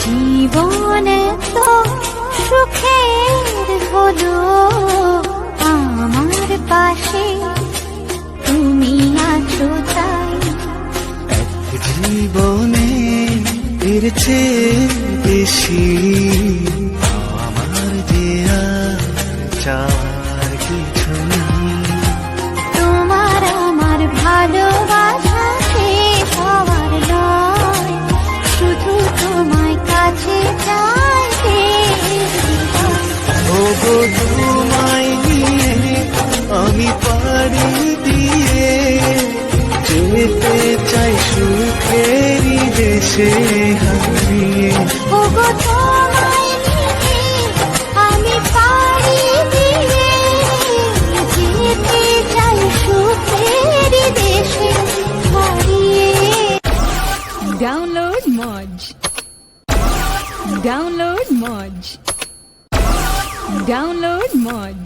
জীবন তো সুখের হলো আমার পাশে তুমি আছো তাই। জীবনে এর চেয়ে বেশি আমার যে আর চাওয়ার কিছু নেই। তোমার আমার ভালোবাসা শেষ হওয়ার নয়, শুধু তোমায় কাছে চাইতে। ওগো তোমায় নিয়ে আমি পাড়ি দিয়ে যেতে চাই সুখেরই দেশে হারিয়ে। ওগো তোমায় নিয়ে আমি পাড়ি দিয়ে যেতে চাই সুখের দেশে হারিয়ে। Download Moj. Download Moj. Download Moj.